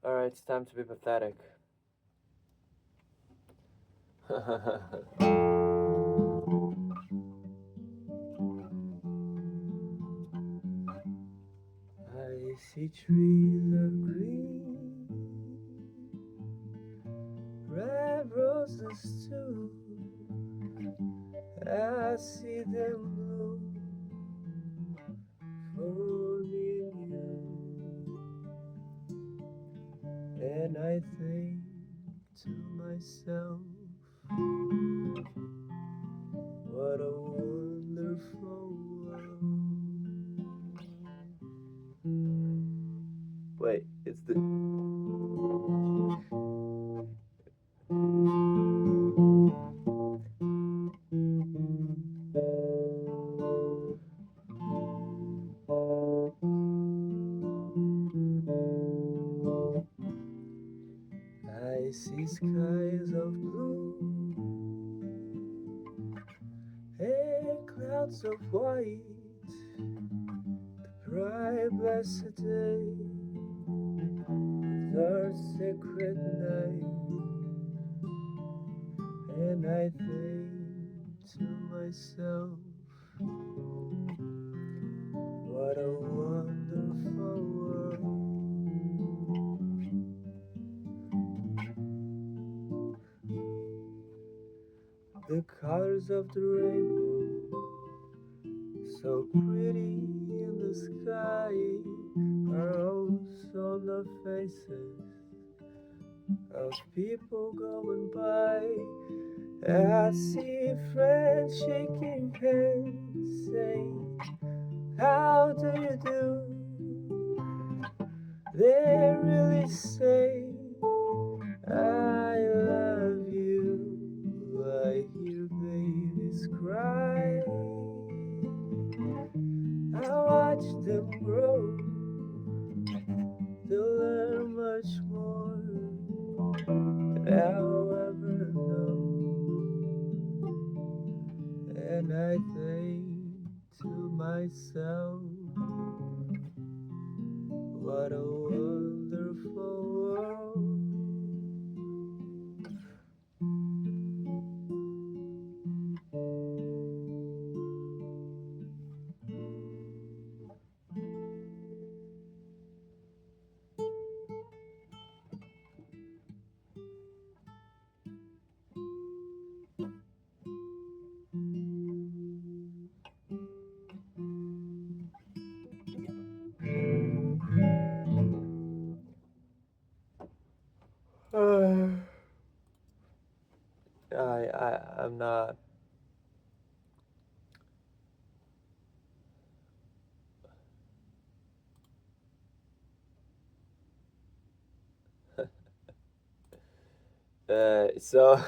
Alright, it's time to be pathetic. I see trees of green, red roses too. I see them bloom for me and you. And I think to myself, what a wonderful world. Wait, it's the. I see skies of blue and clouds of white, the bright blessed day, the sacred night, and I think to myself, what a wonderful world. The colors of the rainbow, so pretty in the sky, are also on the faces of people going by. I see friends shaking hands, saying, how do you do? They really say, I love you. I hear babies cry. I watch them grow. They'll learn much more than I'll ever know. And I think to myself, what a wonderful world. I'm not. So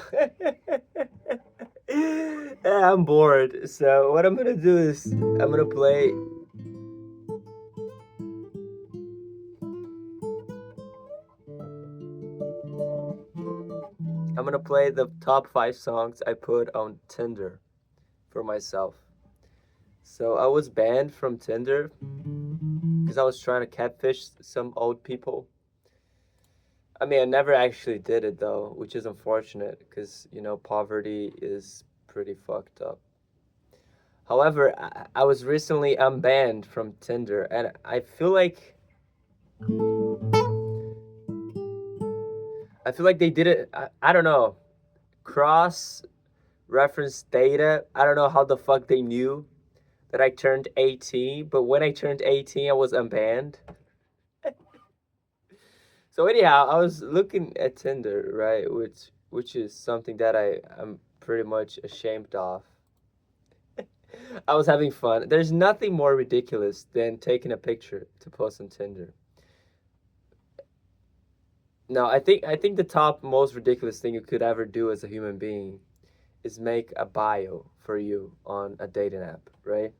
I'm bored. So what I'm gonna do is I'm gonna play. I'm gonna play the top 5 songs I put on Tinder for myself. So I was banned from Tinder because I was trying to catfish some old people. I mean, I never actually did it though, which is unfortunate because, you know, poverty is pretty fucked up. However, I was recently unbanned from Tinder, and I feel like they did it. I don't know, cross reference data. I don't know how the fuck they knew that I turned 18, but when I turned 18, I was unbanned. So anyhow, I was looking at Tinder, right, which is something that I'm pretty much ashamed of. I was having fun. There's nothing more ridiculous than taking a picture to post on Tinder. No, I think the top most ridiculous thing you could ever do as a human being is make a bio for you on a dating app, right?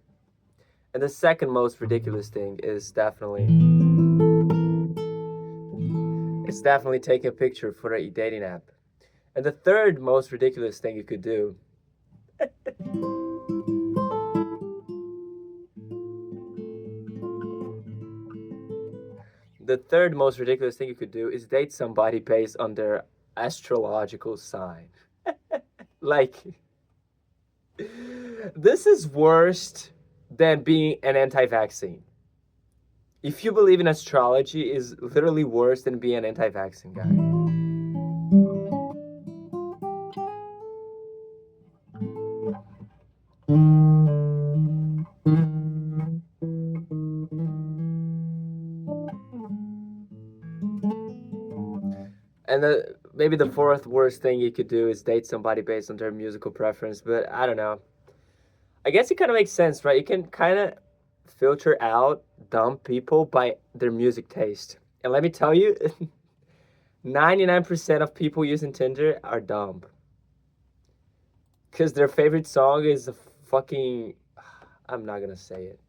And the second most ridiculous thing is definitely take a picture for a dating app. And the third most ridiculous thing you could do the third most ridiculous thing you could do is date somebody based on their astrological sign. Like, this is worse than being an anti-vaccine. If you believe in astrology, is literally worse than being an anti-vaccine guy. And maybe the fourth worst thing you could do is date somebody based on their musical preference, but I don't know. I guess it kind of makes sense, right? You can kind of filter out dumb people by their music taste. And let me tell you, 99% of people using Tinder are dumb. Because their favorite song is a fucking. I'm not gonna say it.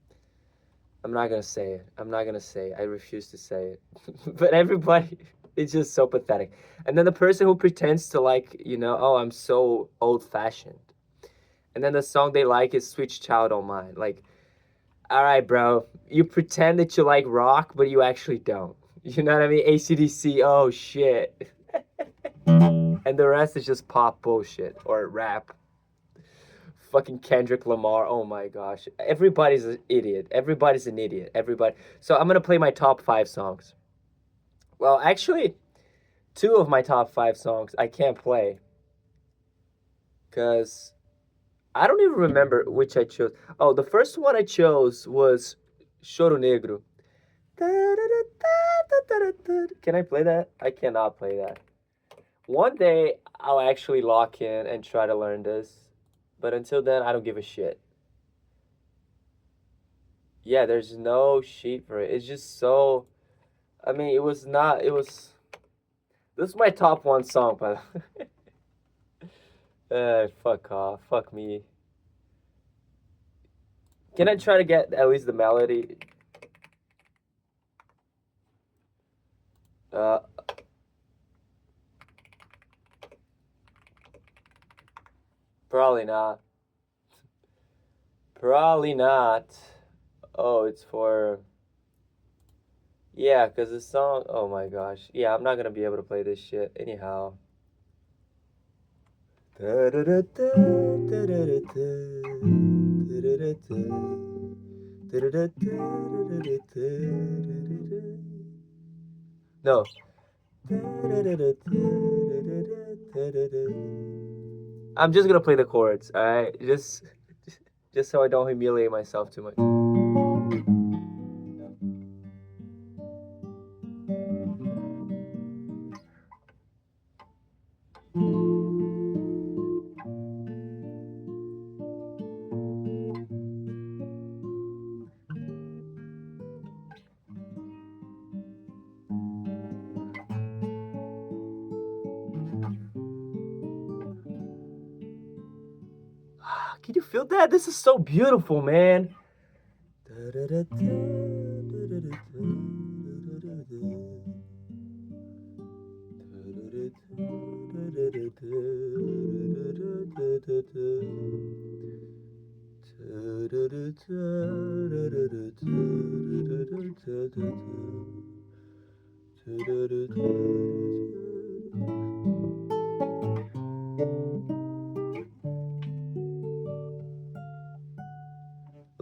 I'm not gonna say it. I'm not gonna say it. I refuse to say it. But everybody, it's just so pathetic. And then the person who pretends to like, oh, I'm so old fashioned. And then the song they like is Sweet Child O' Mine. Like, all right, bro, you pretend that you like rock, but you actually don't. You know what I mean? AC/DC, oh shit. And the rest is just pop bullshit or rap. Fucking Kendrick Lamar, oh my gosh. Everybody's an idiot. Everybody's an idiot. Everybody. So I'm gonna play my top 5 songs. Well, actually, 2 of my top 5 songs I can't play. Because I don't even remember which I chose. Oh, the first one I chose was Choro Negro. Can I play that? I cannot play that. One day I'll actually lock in and try to learn this. But until then, I don't give a shit. Yeah, there's no sheet for it. It's just so. I mean, it was not. It was. This is my top 1 song, by the way. Fuck off. Fuck me. Can I try to get at least the melody? Uh. Probably not. Probably not. Oh, it's for. Yeah, because the song. Oh my gosh. Yeah, I'm not gonna be able to play this shit. Anyhow. No. I'm just gonna play the chords, alright? Just so I don't humiliate myself too much. Can you feel that? This is so beautiful, man.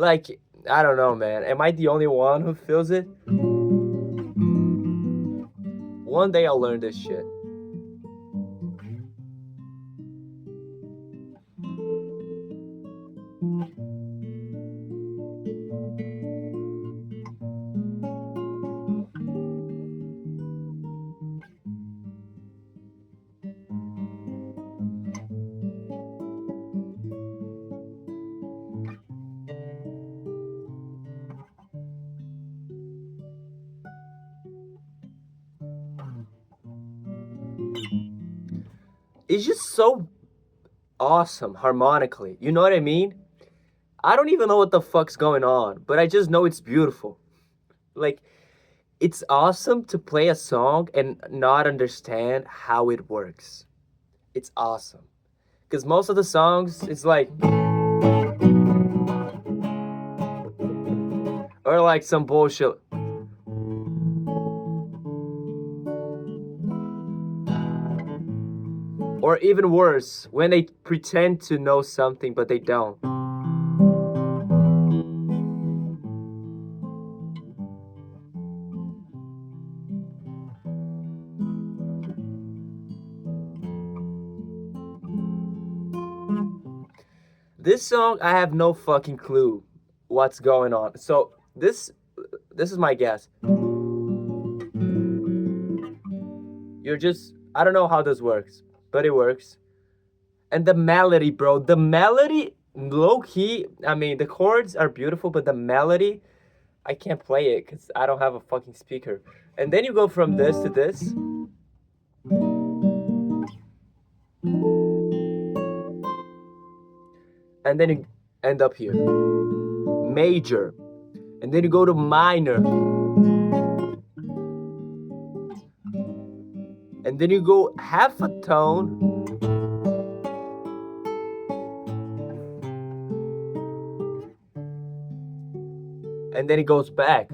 Like, I don't know, man. Am I the only one who feels it? One day I'll learn this shit. It's just so awesome harmonically. You know what I mean? I don't even know what the fuck's going on, but I just know it's beautiful. Like, it's awesome to play a song and not understand how it works. It's awesome. Because most of the songs, it's like, or like some bullshit. Or even worse, when they pretend to know something but they don't. This song, I have no fucking clue what's going on. So this is my guess. You're just, I don't know how this works, but it works. And the melody, bro, the melody, low key. I mean, the chords are beautiful, but the melody, I can't play it because I don't have a fucking speaker. And then you go from this to this. And then you end up here. Major. And then you go to minor. And then you go half a tone. And then it goes back.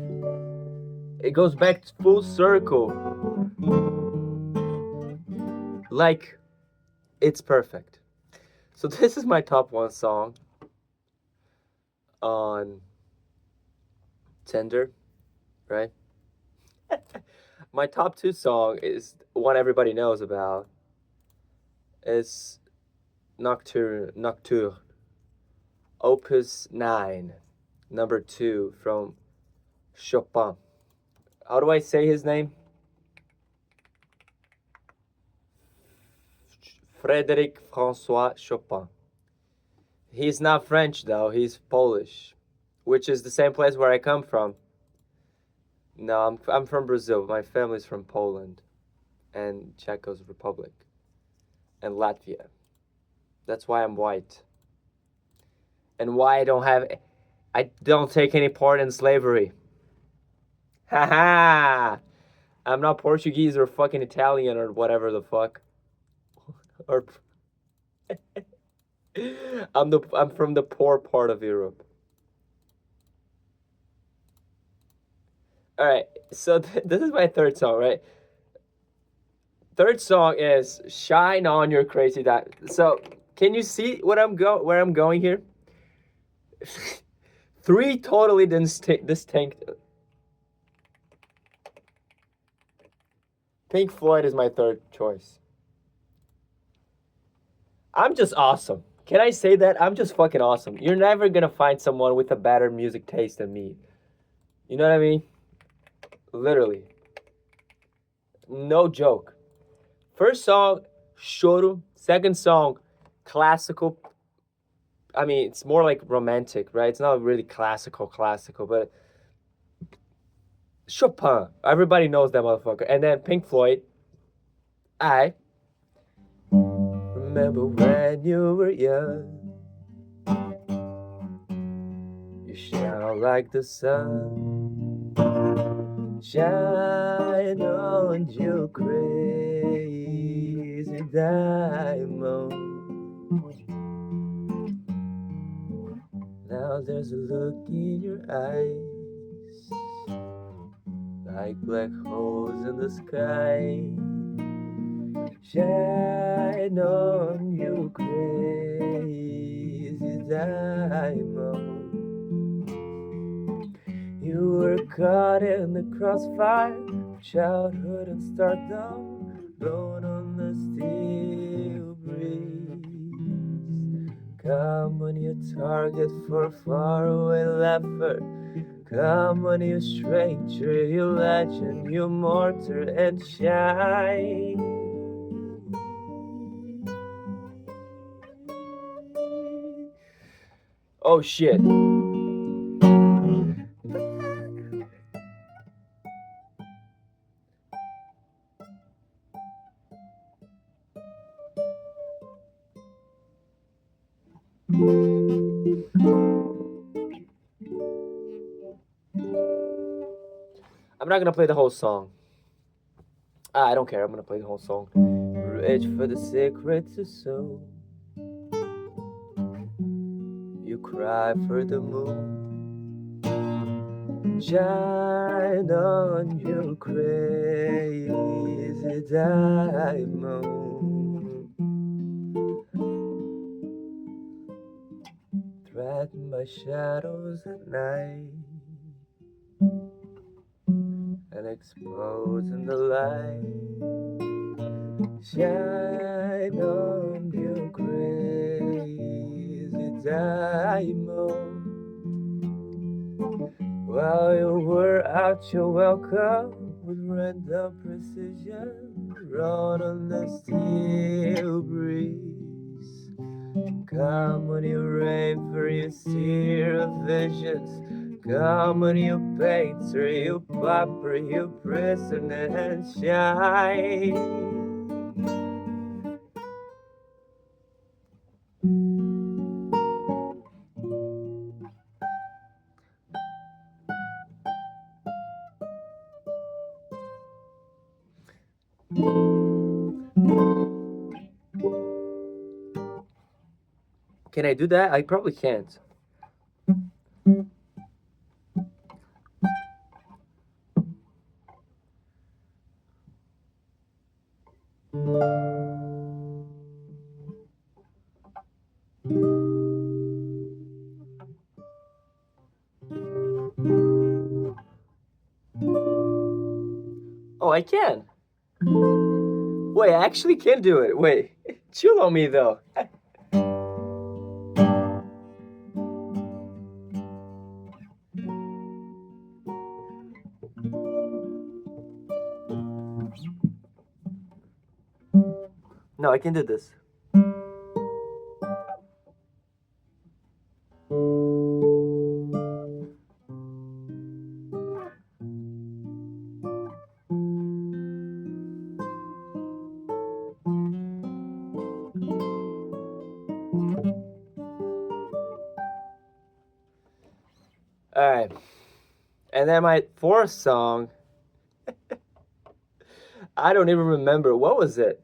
It goes back full circle. Like, it's perfect. So this is my top one song on Tinder, right? My top two song is one everybody knows about. It's Nocturne, Opus 9, number 2 from Chopin. How do I say his name? Frédéric François Chopin. He's not French though, he's Polish, which is the same place where I come from. No, I'm from Brazil. My family's from Poland and Czechos Republic and Latvia. That's why I'm white. And why I don't take any part in slavery. Haha! I'm not Portuguese or fucking Italian or whatever the fuck. Or I'm from the poor part of Europe. All right, so this is my third song, right? Third song is "Shine On Your Crazy Diamond." So, can you see where I'm going here? Three totally distinct. Pink Floyd is my third choice. I'm just awesome. Can I say that? I'm just fucking awesome. You're never gonna find someone with a better music taste than me. You know what I mean? Literally. No joke. First song, choro. Second song, classical. I mean, it's more like romantic, right? It's not really classical, but Chopin. Everybody knows that motherfucker. And then Pink Floyd. I remember when you were young. You shine like the sun. Shine on your crazy diamond. Now there's a look in your eyes, like black holes in the sky. Shine on your crazy diamond. caught in the crossfire, childhood and stardom, blown on the steel breeze. Come on, you target for faraway laughter. Come on, you stranger, you legend, you mortar and shine. Oh shit. I'm not gonna play the whole song. I don't care, I'm gonna play the whole song. Reach for the secret to sow. You cry for the moon. Shine on your crazy diamond. Threatened by shadows at night and exposed in the light. Shine on your crazy diamond. While you were out, you're welcome with random precision. Run on the steel breeze. Come on, you raver, you seer of visions. Come on, you painter, you pauper, you prisoner, and shine. Can I do that? I probably can't. Oh, I can. Wait, I actually can do it. Wait, chill on me though. No, I can do this. Alright. And then my fourth song, I don't even remember. What was it?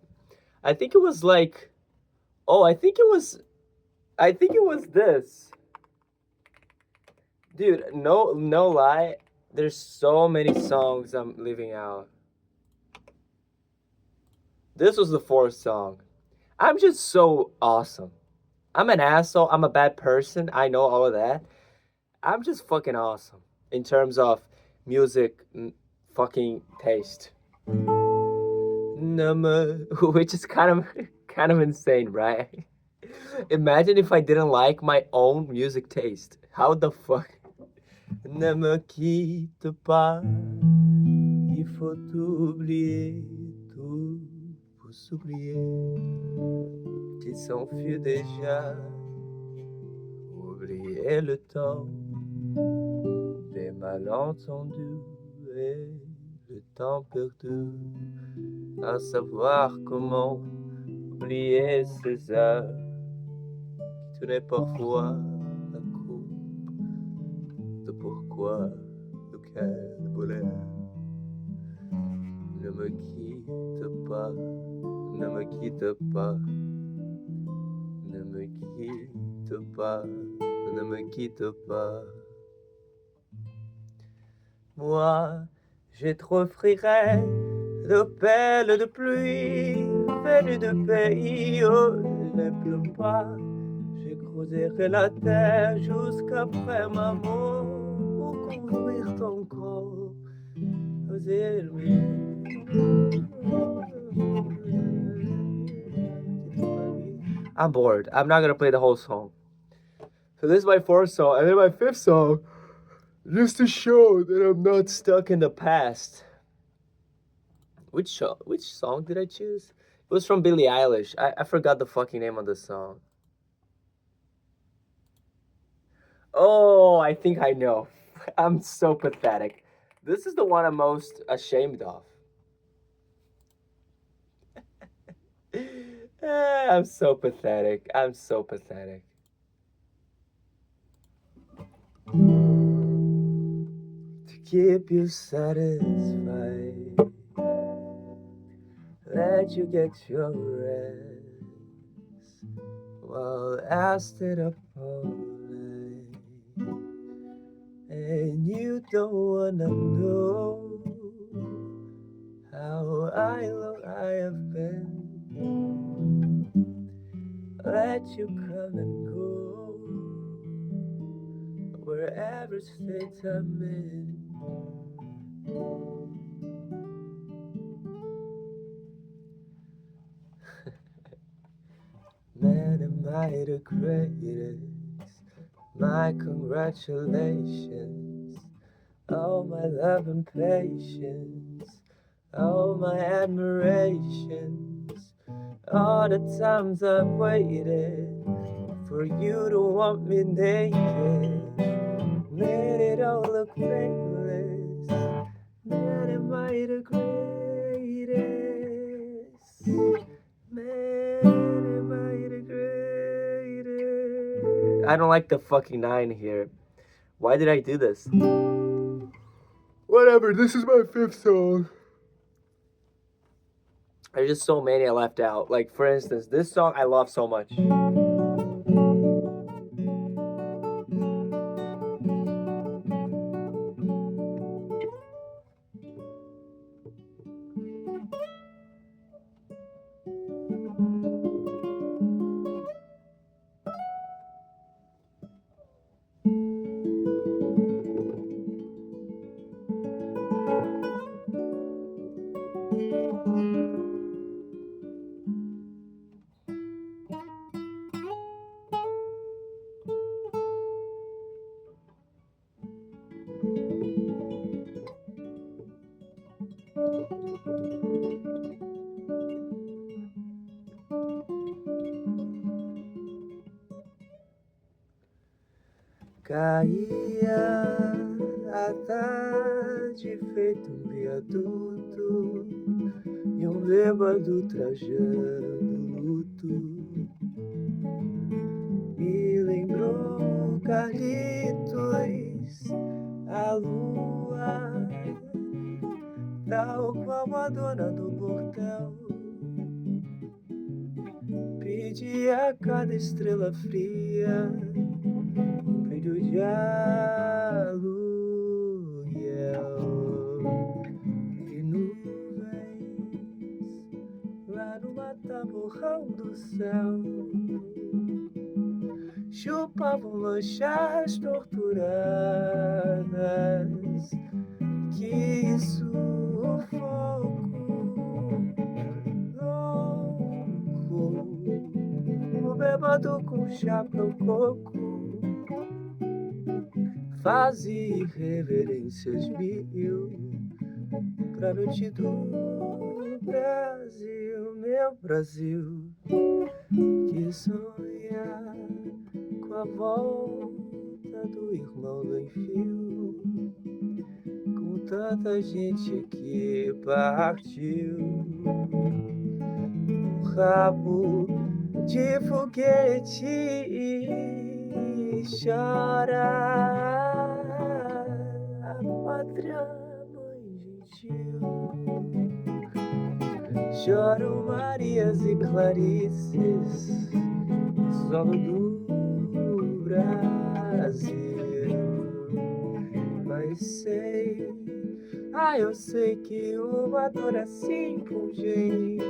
I think it was like, oh, I think it was this. Dude, no lie, there's so many songs I'm leaving out. This was the fourth song. I'm just so awesome. I'm an asshole, I'm a bad person, I know all of that. I'm just fucking awesome in terms of music fucking taste. Which is kind of insane, right? Imagine if I didn't like my own music taste. How the fuck? Ne me quitte pas, il faut oublier tout pour s'oublier. Qui s'enfuit déjà, oublier le temps des malentendus et le temps perdu. À savoir comment oublier ces heures qui tenaient parfois la coupe de pourquoi le cœur brûlait. Ne me quitte pas, ne me quitte pas, ne me quitte pas, ne me quitte pas. Moi, j'ai trop frirai de pelle de pluie venue de pays où il ne pleut pas. J'ai creusé la terre jusqu'après ma mort pour converto en call. Fazer-me. I'm bored. I'm not gonna play the whole song. So this is my fourth song, and then my fifth song, just to show that I'm not stuck in the past. Which song did I choose? It was from Billie Eilish. I forgot the fucking name of the song. Oh, I think I know. I'm so pathetic. This is the one I'm most ashamed of. I'm so pathetic. I'm so pathetic. To keep you satisfied, let you get your rest while I stayed up all night. And you don't wanna know how long I have been. Let you come and go wherever state I'm in. Man, am I the greatest? My congratulations. Oh, my love and patience. Oh, my admirations. All the times I've waited for you to want me naked. Made it all look painless. Man, am I the greatest? Man, am I the greatest? I don't like the fucking 9 here. Why did I do this? Whatever, this is my fifth song. There's just so many I left out. Like, for instance, this song I love so much. Caía a tarde feito viaduto e bêbado trajando luto. Me lembrou Carlitos, a lua, tal qual a dona do bordel. Pedi a cada estrela fria brilho de aluguel e nuvens lá no mataborrão do céu chupavam lanchas torturadas. Que sufoco louco, o bêbado com chapéu coco fazia reverências mil pra noite do Brasil, meu Brasil, que sonha com a volta do irmão do enfio, com tanta gente que partiu, um rabo de foguete e chora a pátria mãe gentil. Choram Marias e Clarices, solo do Brasil. Mas sei, eu sei que uma dor assim pungente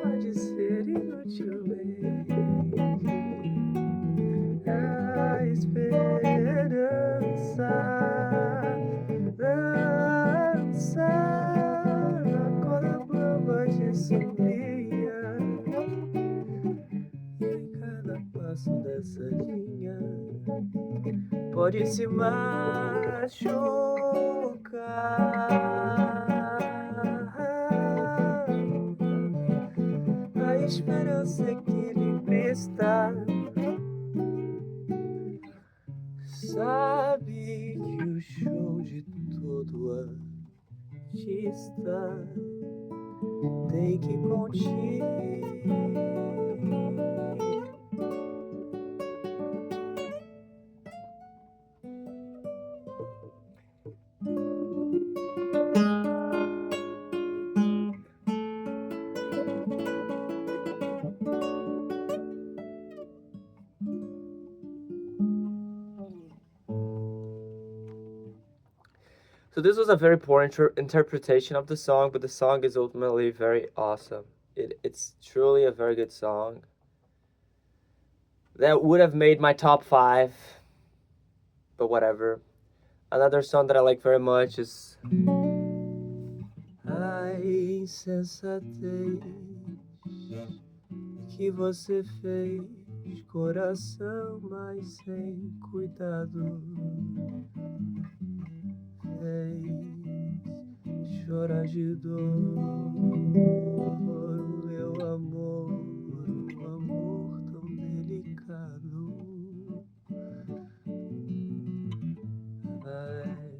pode ser inutilmente a esperança pesadinha pode se machucar. A esperança equilibrista sabe que o show de todo artista tem que contir. So this was a very poor interpretation of the song, but the song is ultimately very awesome. It's truly a very good song. That would have made my top 5, but whatever. Another song that I like very much is A insensatez que você fez, coração, mas sem cuidado, fez chorar de dor, meu amor, um amor tão delicado. Ai,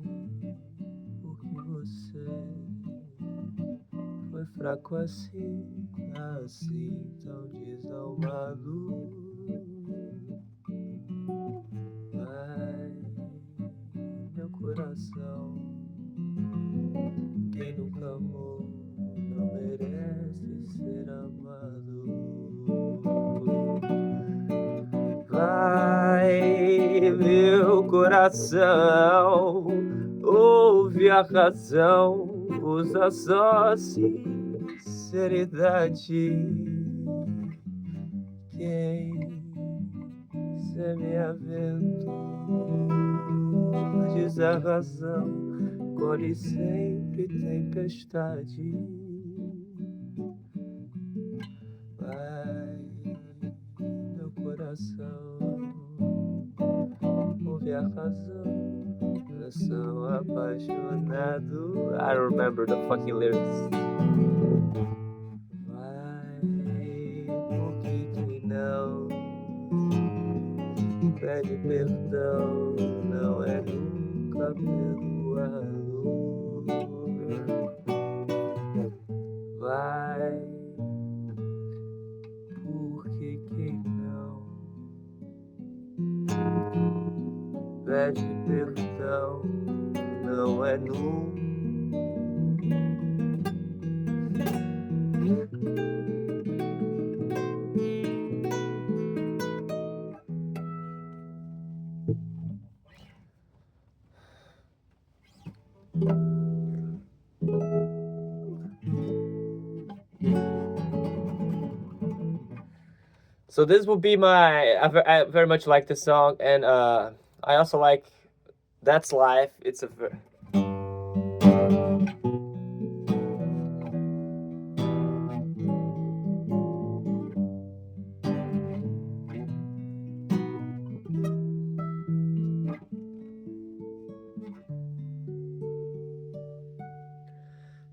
porque você foi fraco assim, assim tão desalmado. Ai, meu coração, quem nunca amou não merece ser amado. Vai, meu coração, ouve a razão, usa só sinceridade. Quem semeia-ventos, a razão colhe sempre tempestade. Vai, meu coração, ouve a razão, eu sou apaixonado. I don't remember the fucking lyrics. Vai, porque quem não pede perdão não é nunca perdoado. Vai, porque quem não pede perdão não é nunca. So this will be I very much like this song, and I also like That's Life. It's a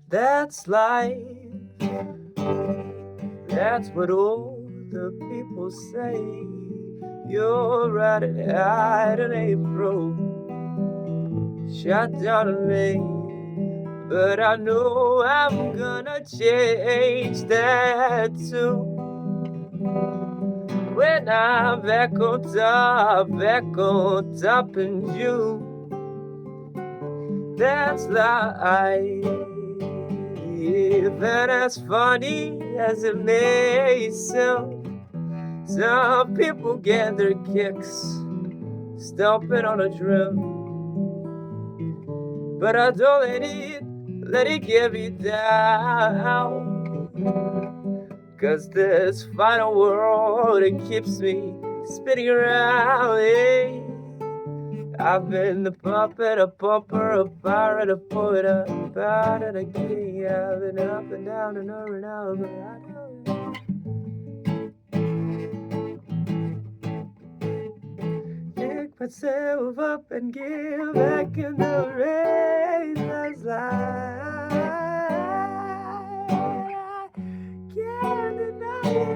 That's life. That's what all the people say. You're right in April. Shut down in May. But I know I'm gonna change that too. When I'm back on top in June. That's life. And as funny as it may sound, some people get their kicks stomping on a drum. But I don't let it get me down. 'Cause this final world, it keeps me spinning around. Hey. I've been the puppet, a pumper, a pirate, a poet, about it again. I've been up and down and over and over. myself up and give back in the razor's light. I can't deny it.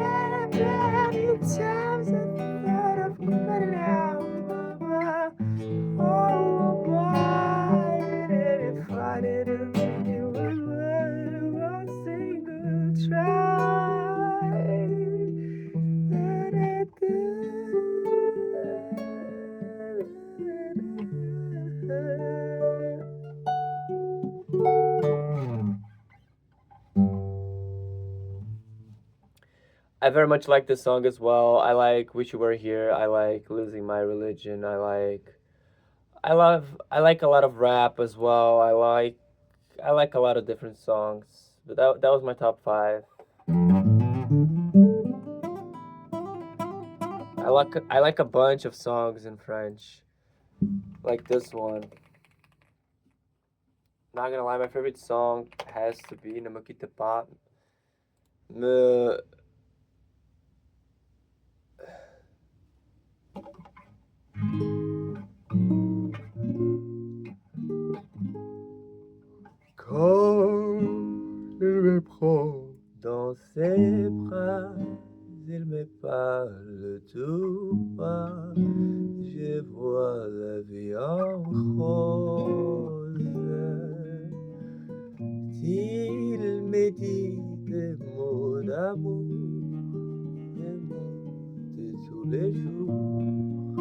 Many times I thought of cutting out, but oh, why did it find it in me? It was worth a single try. I very much like this song as well. I like Wish You Were Here. I like Losing My Religion. I like a lot of rap as well. I like a lot of different songs. But that was my top 5. I like a bunch of songs in French. Like this one. Not gonna lie, my favorite song has to be Ne me quitte pas. Me Quand il me prend dans ses bras, il me parle tout bas, je vois la vie en rose. Il me dit des mots d'amour, des mots de tous les jours,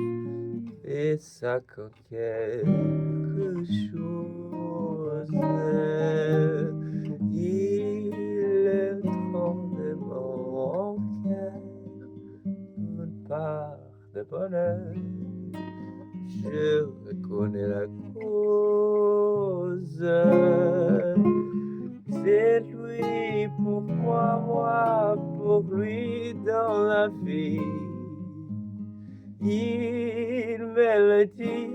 et ça quand quelque chose. Il est trop de mon cœur, une part de bonheur. Je reconnais la cause. C'est lui pour moi, moi pour lui dans la vie. Il me le dit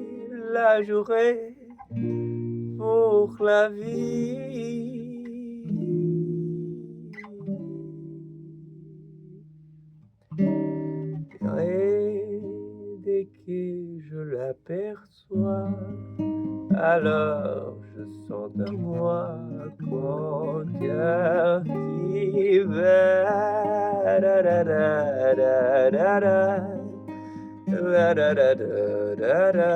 la journée pour la vie. Et dès que je l'aperçois, alors je sens de moi mon cœur qui bat. Da, da, da, da, da, da. Da, da, da, da, da, da.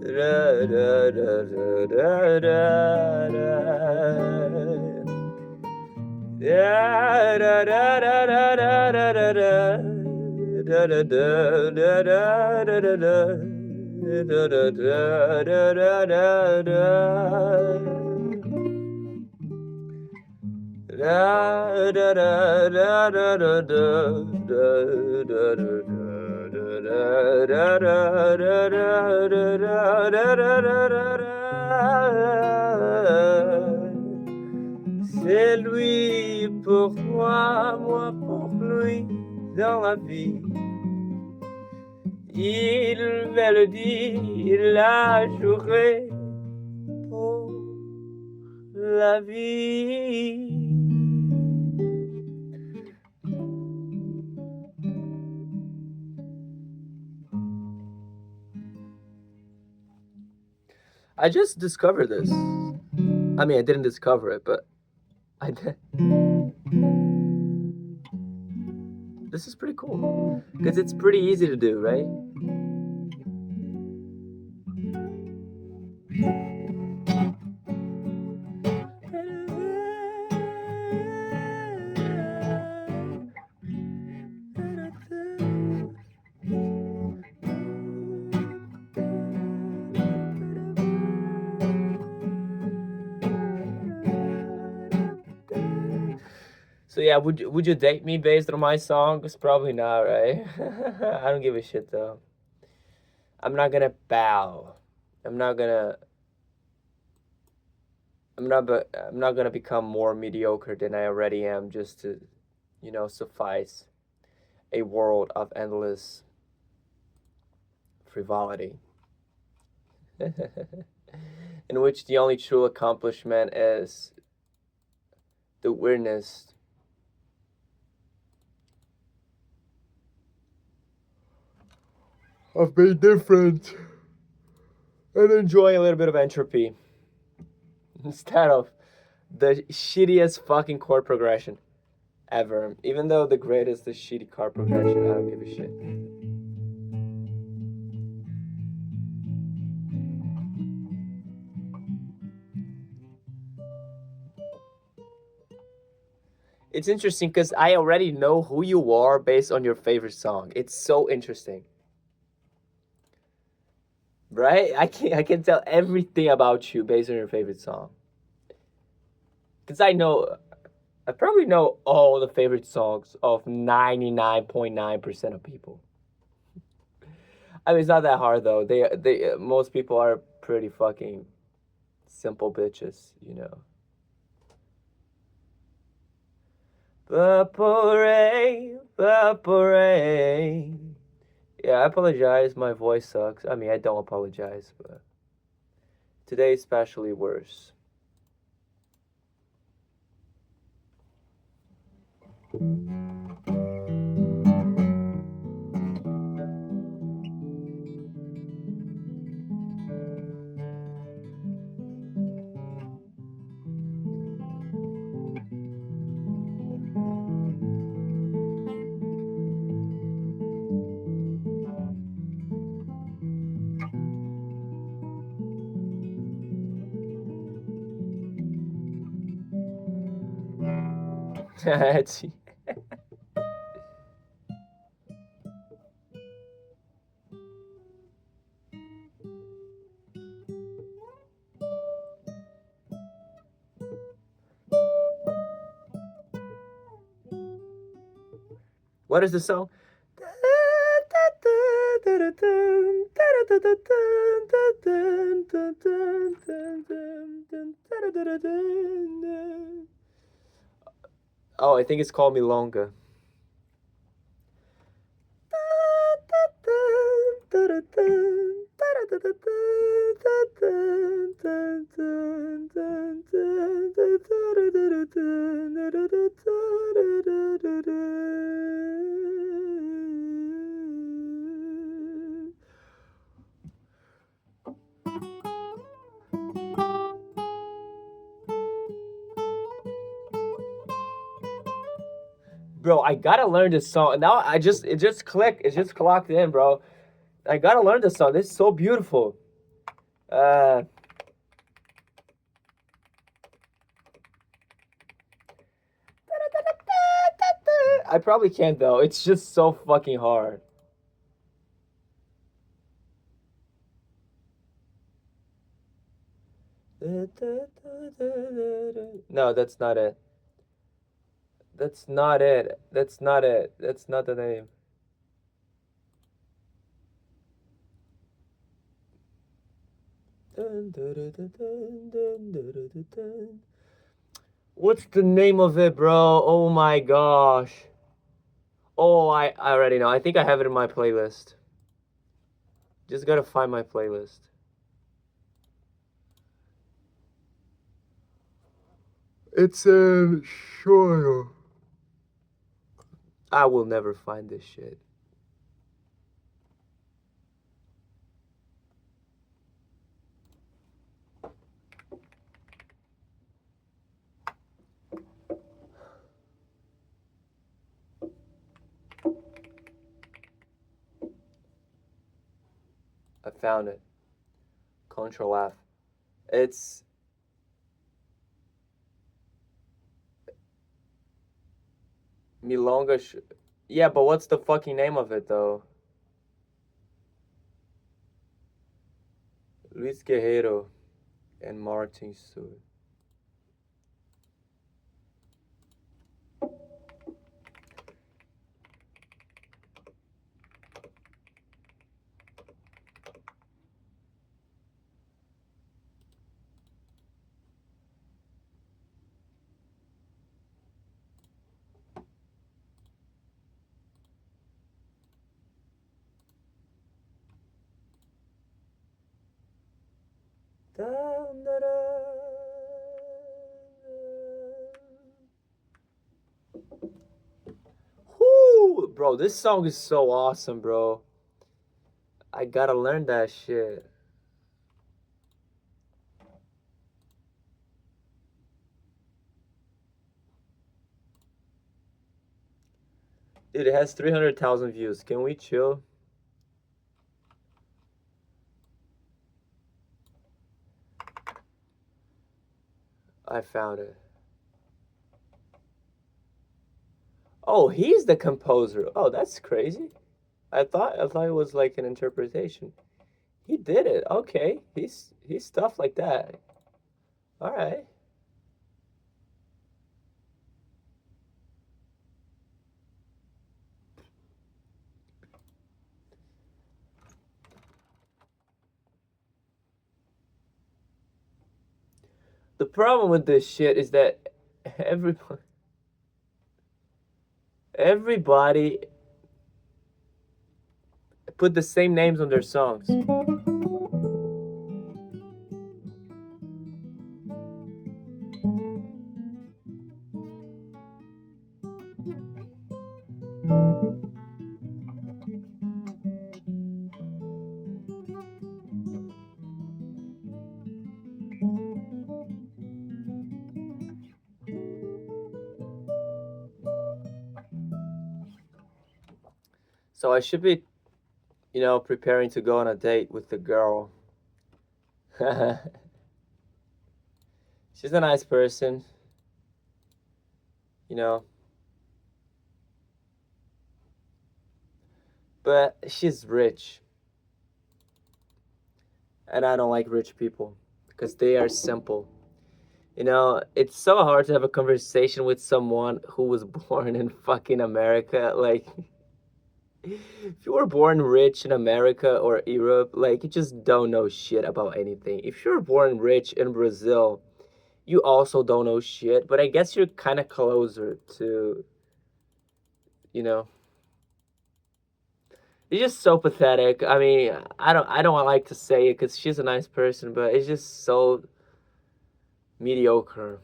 Da, da, da, da, da, da, da. Da, da, da, da, da, da, da, da, da. Da, da, da, da, da, da, da, da. Da, da, da, da, da, da, da. Da, da, da, da, da, da, da. Da, da, da, da, da, da, da, da, da, da, da, da, da, da, da. C'est lui pour moi, moi pour lui dans la vie. Il me le dit la journée pour la vie. I just discovered this. I mean, I didn't discover it, but I did. This is pretty cool because it's pretty easy to do, right? So yeah, would you date me based on my songs? Probably not, right? I don't give a shit though. I'm not gonna bow. I'm not gonna become more mediocre than I already am just to, suffice a world of endless frivolity. In which the only true accomplishment is the weirdness of being different and enjoy a little bit of entropy instead of the shittiest fucking chord progression ever. Even though the greatest is shitty chord progression, I don't give a shit. It's interesting because I already know who you are based on your favorite song. It's so interesting. Right? I can tell everything about you based on your favorite song. Cause I probably know all the favorite songs of 99.9% of people. I mean, it's not that hard though. They most people are pretty fucking simple bitches, you know. Vaporate, vaporate. Yeah, I apologize. My voice sucks. I mean, I don't apologize, but today is especially worse. What is the song? Oh, I think it's called Milonga. Bro, I gotta learn this song. Now it just clicked. It just clocked in, bro. I gotta learn this song. This is so beautiful. Uh, I probably can't though. It's just so fucking hard. No, that's not it. That's not it. That's not it. That's not the name. What's the name of it, bro? Oh my gosh. Oh, I already know. I think I have it in my playlist. Just gotta find my playlist. It's sure. I will never find this shit. I found it. Control F. It's Milonga. Yeah, but what's the fucking name of it though? Luis Guerrero and Martin Stewart. Whoo! Bro, this song is so awesome, bro. I gotta learn that shit. Dude, it has 300,000 views. Can we chill? I found it. Oh, he's the composer. Oh, that's crazy. I thought it was like an interpretation. He did it. Okay. He's stuff like that. All right. The problem with this shit is that everybody everybody put the same names on their songs. So I should be, preparing to go on a date with the girl. She's a nice person, you know, but she's rich. And I don't like rich people because they are simple. It's so hard to have a conversation with someone who was born in fucking America. Like, if you were born rich in America or Europe, like, you just don't know shit about anything. If you're born rich in Brazil, you also don't know shit, but I guess you're kind of closer to, you know. It's just so pathetic. I mean, I don't like to say it because she's a nice person, but it's just so mediocre.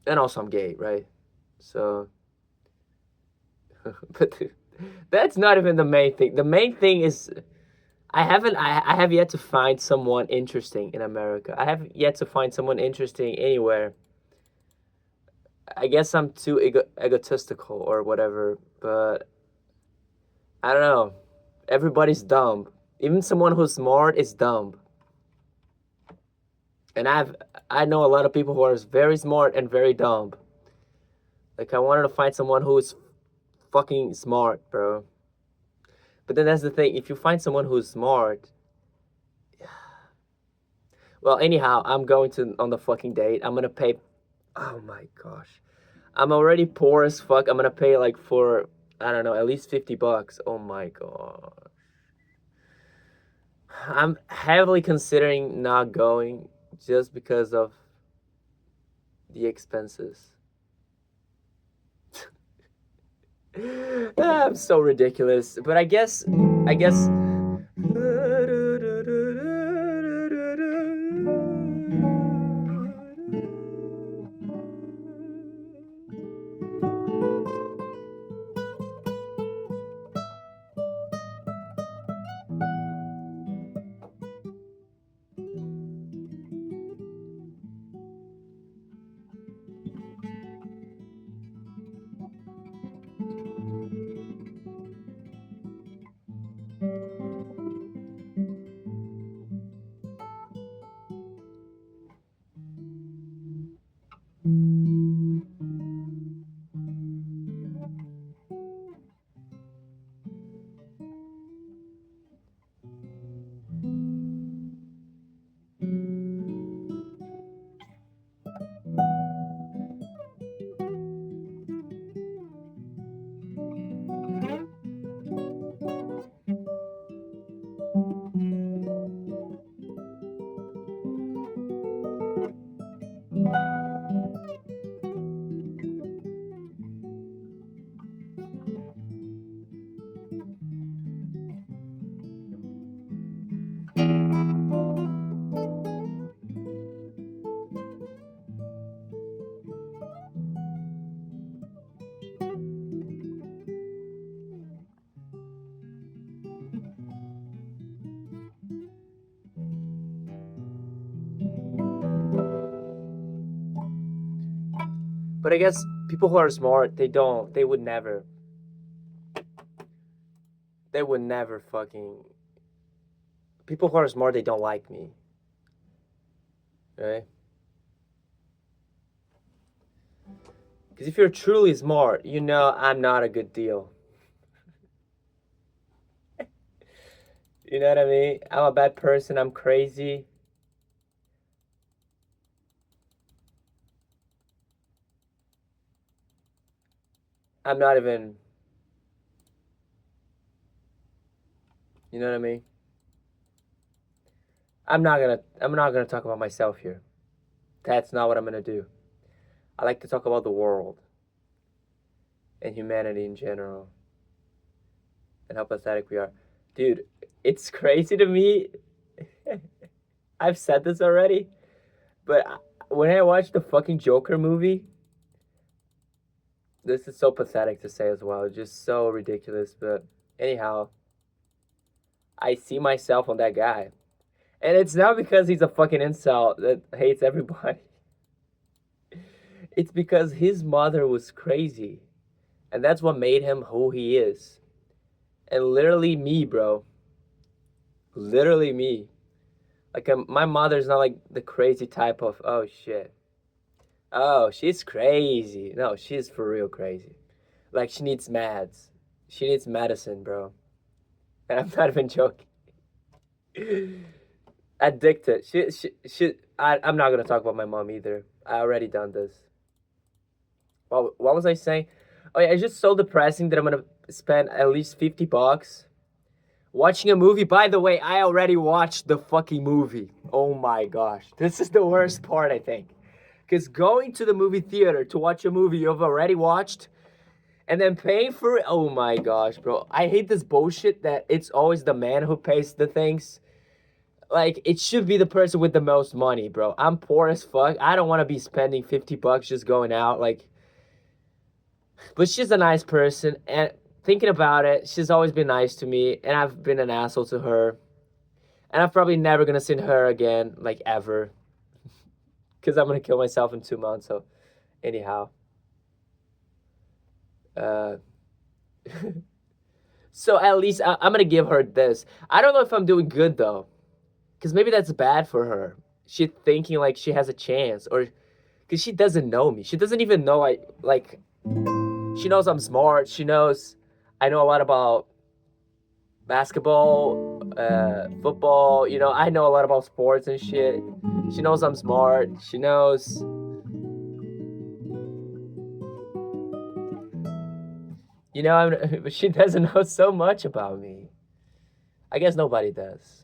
And also, I'm gay, right? So, but that's not even the main thing. The main thing is I have yet to find someone interesting in America. I have yet to find someone interesting anywhere. I guess I'm too egotistical or whatever, but I don't know. Everybody's dumb. Even someone who's smart is dumb. And I know a lot of people who are very smart and very dumb. Like I wanted to find someone who is fucking smart, bro. But then that's the thing. If you find someone who's smart, well, anyhow, I'm going to on the fucking date. I'm gonna pay. Oh my gosh, I'm already poor as fuck. I'm gonna pay like for I don't know at least $50. Oh my god. I'm heavily considering not going just because of the expenses. I'm so ridiculous, but I guess. But I guess people who are smart, they would never fucking, people who are smart, they don't like me, right? Because if you're truly smart, you know I'm not a good deal. You know what I mean? I'm a bad person, I'm crazy. I'm not even, you know what I mean? I'm not gonna talk about myself here. That's not what I'm gonna do. I like to talk about the world and humanity in general and how pathetic we are. Dude, it's crazy to me. I've said this already, but when I watched the fucking Joker movie, this is so pathetic to say as well. Just so ridiculous. But anyhow, I see myself on that guy. And it's not because he's a fucking incel that hates everybody. It's because his mother was crazy. And that's what made him who he is. And literally me, bro. Literally me. Like, my mother's not like the crazy type of, oh shit. Oh, she's crazy. No, she's for real crazy. Like, she needs meds. She needs medicine, bro. And I'm not even joking. Addicted. I'm not gonna talk about my mom either. I already done this. What was I saying? Oh yeah, it's just so depressing that I'm gonna spend at least $50 watching a movie. By the way, I already watched the fucking movie. Oh my gosh. This is the worst part, I think. Because going to the movie theater to watch a movie you've already watched and then paying for it. Oh my gosh, bro. I hate this bullshit that it's always the man who pays the things. Like, it should be the person with the most money, bro. I'm poor as fuck. I don't want to be spending $50 just going out. Like, but she's a nice person. And thinking about it, she's always been nice to me. And I've been an asshole to her. And I'm probably never going to see her again, like, ever. Because I'm going to kill myself in 2 months. So, anyhow. So, at least I'm going to give her this. I don't know if I'm doing good, though. Because maybe that's bad for her. She thinking, like, she has a chance. Or, because she doesn't know me. She doesn't even know, she knows I'm smart. She knows I know a lot about basketball, football. You know, I know a lot about sports and shit. She knows I'm smart. She knows. You know, but she doesn't know so much about me. I guess nobody does.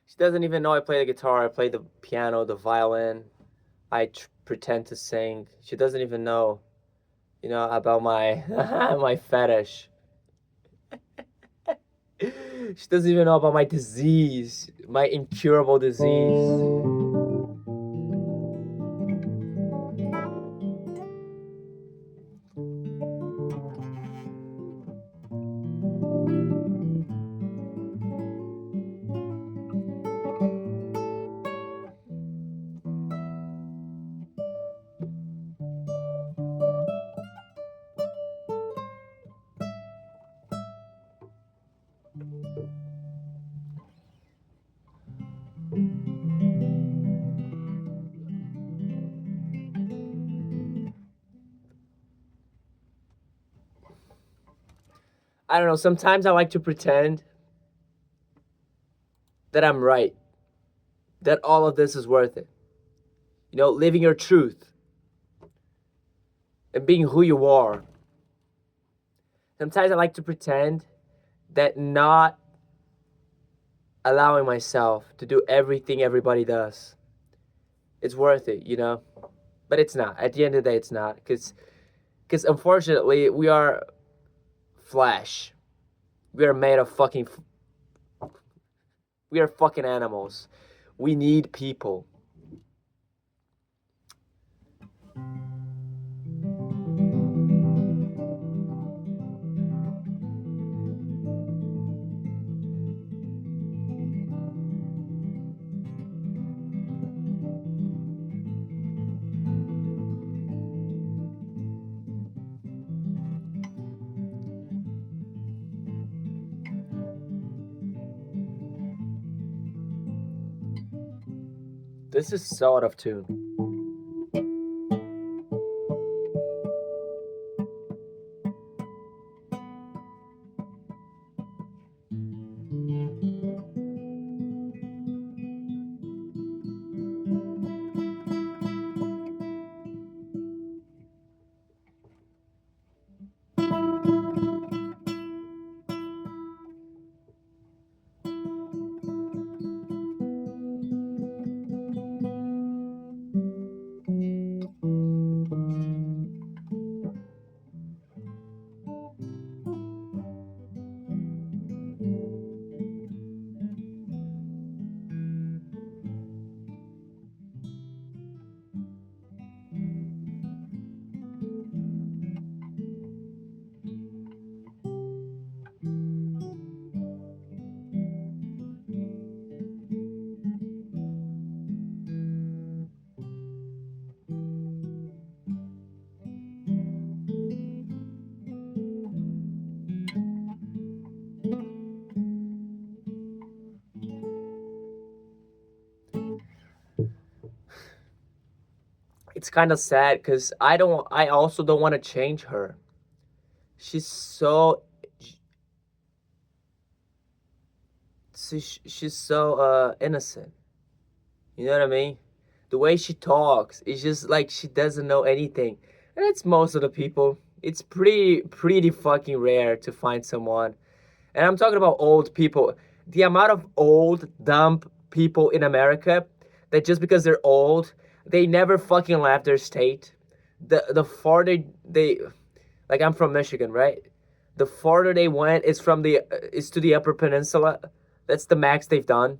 She doesn't even know I play the guitar. I play the piano, the violin. I pretend to sing. She doesn't even know, you know, about my my fetish. She doesn't even know about my disease, my incurable disease. I don't know. Sometimes I like to pretend that I'm right, that all of this is worth it. You know, living your truth and being who you are. Sometimes I like to pretend that not allowing myself to do everything everybody does, it's worth it, you know? But it's not. At the end of the day, it's not. Because unfortunately, we are flesh. We are made of fucking. We are fucking animals. We need people. This is so out of tune. It's kind of sad because I also don't want to change her. She's so. She's so innocent. You know what I mean? The way she talks, it's just like she doesn't know anything. And it's most of the people. It's pretty fucking rare to find someone. And I'm talking about old people. The amount of old, dumb people in America that just because they're old, they never fucking left their state. The farther they like I'm from Michigan, right? The farther they went is to the Upper Peninsula. That's the max they've done.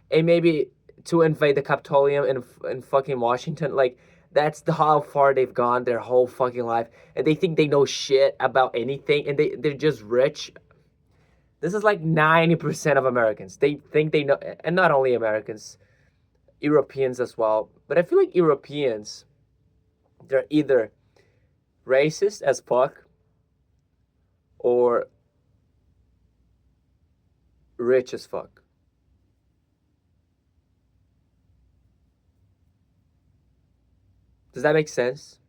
And maybe to invade the Capitolium in fucking Washington, like that's how far they've gone their whole fucking life, and they think they know shit about anything, and they're just rich. This is like 90% of Americans. They think they know, and not only Americans, Europeans as well. But I feel like Europeans, they're either racist as fuck or rich as fuck. Does that make sense?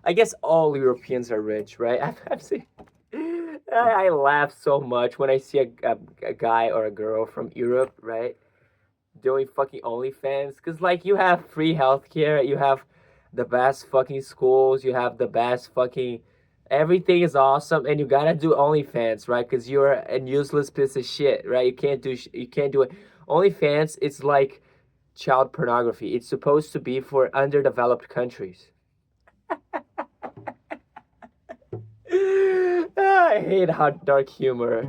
I guess all Europeans are rich, right? I've seen. I laugh so much when I see a guy or a girl from Europe, right? Doing fucking OnlyFans. Because, like, you have free healthcare, you have the best fucking schools, you have the best fucking. Everything is awesome, and you gotta do OnlyFans, right? Because you're a useless piece of shit, right? You can't do it. OnlyFans, it's like child pornography. It's supposed to be for underdeveloped countries. I hate how dark humor.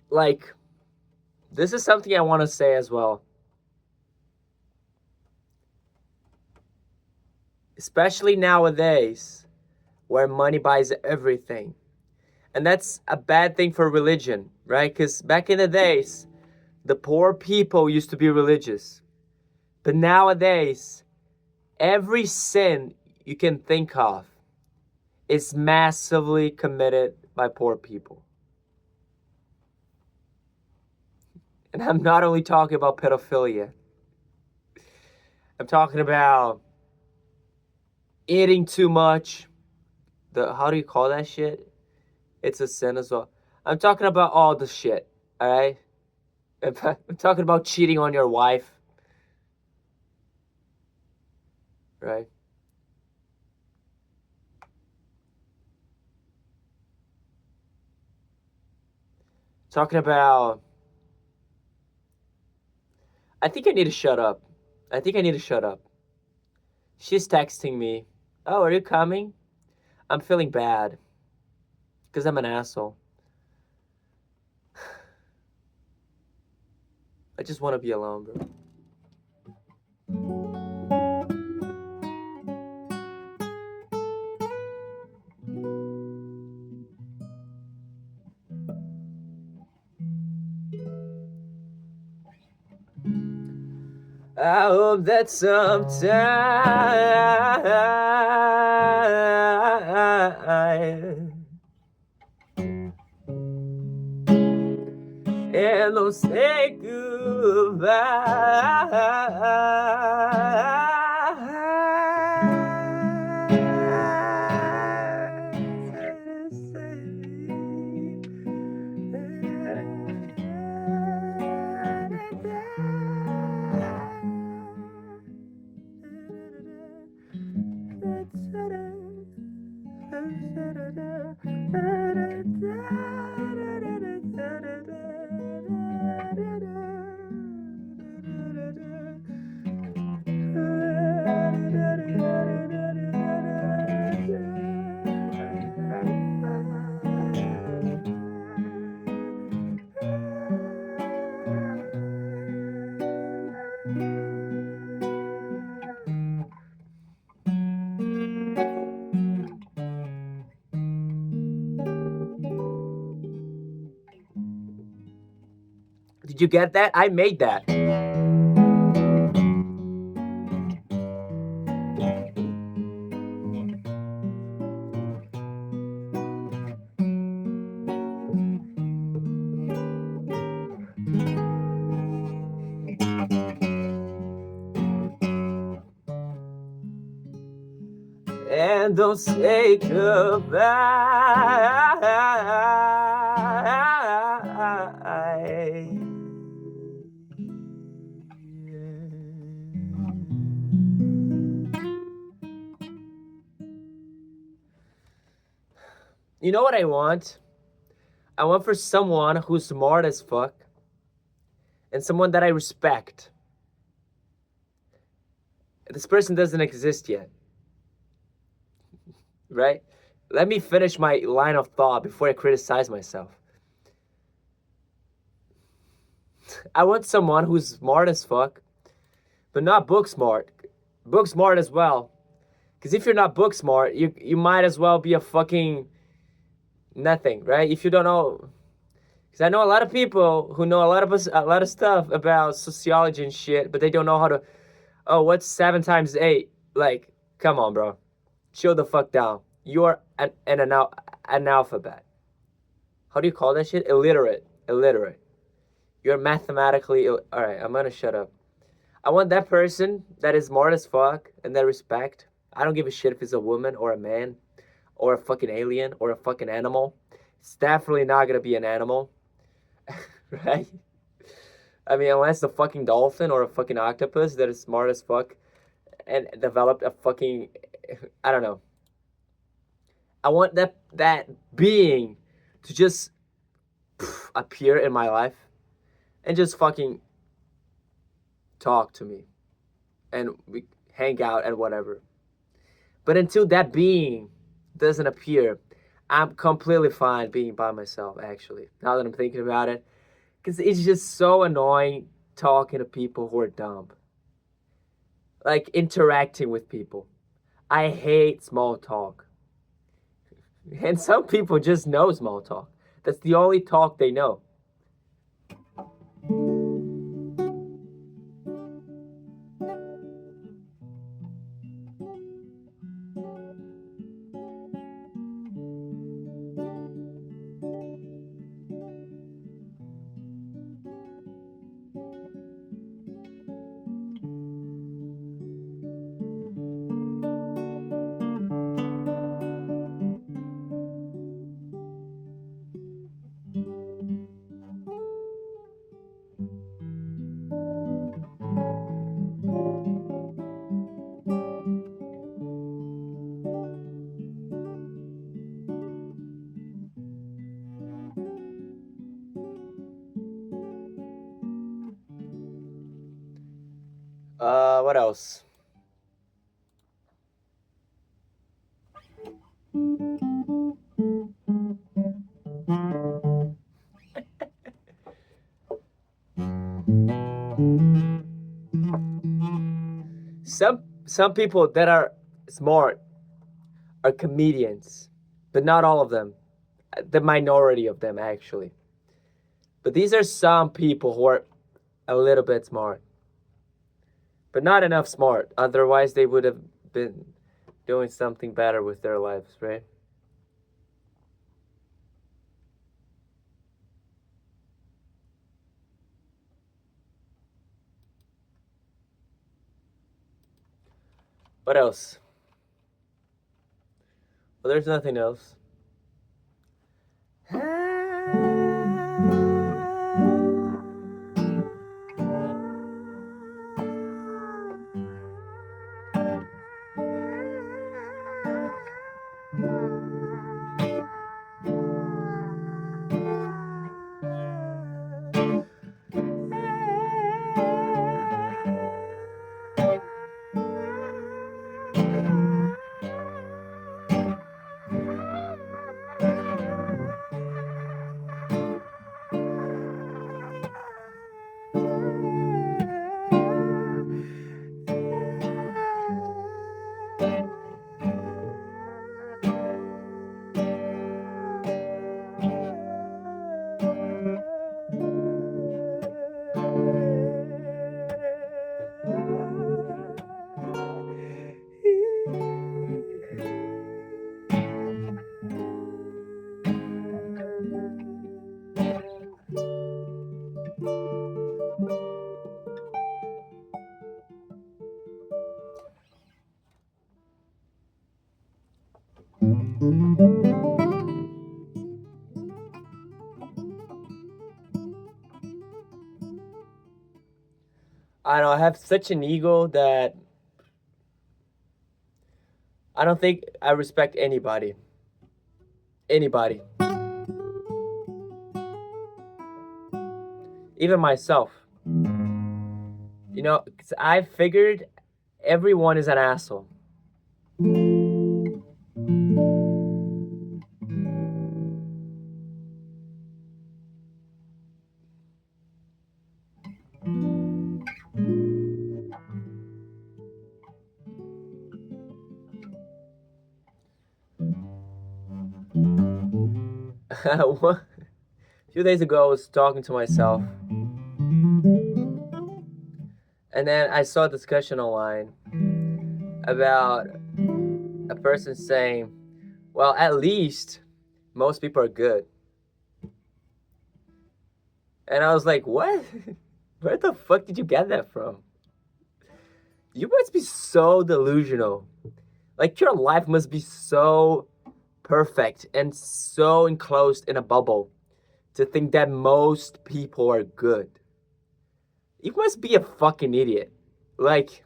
Like, this is something I want to say as well. Especially nowadays, where money buys everything. And that's a bad thing for religion, right? Because back in the days, the poor people used to be religious. But nowadays, every sin you can think of is massively committed by poor people. And I'm not only talking about pedophilia. I'm talking about eating too much. How do you call that shit? It's a sin as well. I'm talking about all the shit, alright? I'm talking about cheating on your wife. Right? Talking about... I think I need to shut up. She's texting me. Oh, are you coming? I'm feeling bad. Because I'm an asshole. I just want to be alone, bro. I hope that sometime and don't say Did you get that? I made that. And don't say goodbye. You know what I want? I want for someone who's smart as fuck and someone that I respect. This person doesn't exist yet. Right? Let me finish my line of thought before I criticize myself. I want someone who's smart as fuck, but not book smart. Book smart as well. Because if you're not book smart, you might as well be a fucking nothing, right? If you don't know... Because I know a lot of people who know a lot of stuff about sociology and shit, but they don't know how to... Oh, what's 7 times 8? Like, come on, bro. Chill the fuck down. You're an analphabet. How do you call that shit? Illiterate. You're mathematically... Alright, I'm gonna shut up. I want that person that is smart as fuck and that respect. I don't give a shit if it's a woman or a man or a fucking alien or a fucking animal. It's definitely not gonna be an animal. Right? I mean, unless the fucking dolphin or a fucking octopus that is smart as fuck and developed a fucking... I don't know. I want that being to just appear in my life and just fucking talk to me. And we hang out and whatever. But until that being doesn't appear, I'm completely fine being by myself, actually, now that I'm thinking about it. Because it's just so annoying talking to people who are dumb. Like interacting with people. I hate small talk. And some people just know small talk. That's the only talk they know. What else? Some people that are smart are comedians, but not all of them. The minority of them, actually. But these are some people who are a little bit smart, but not enough smart. Otherwise, they would have been doing something better with their lives, right? What else? Well, there's nothing else. I don't know, I have such an ego that I don't think I respect anybody. Anybody. Even myself. You know, 'cause I figured everyone is an asshole. A few days ago, I was talking to myself, and then I saw a discussion online about a person saying, well, at least most people are good. And I was like, what? Where the fuck did you get that from? You must be so delusional. Like, your life must be so perfect and so enclosed in a bubble to think that most people are good. You must be a fucking idiot. Like,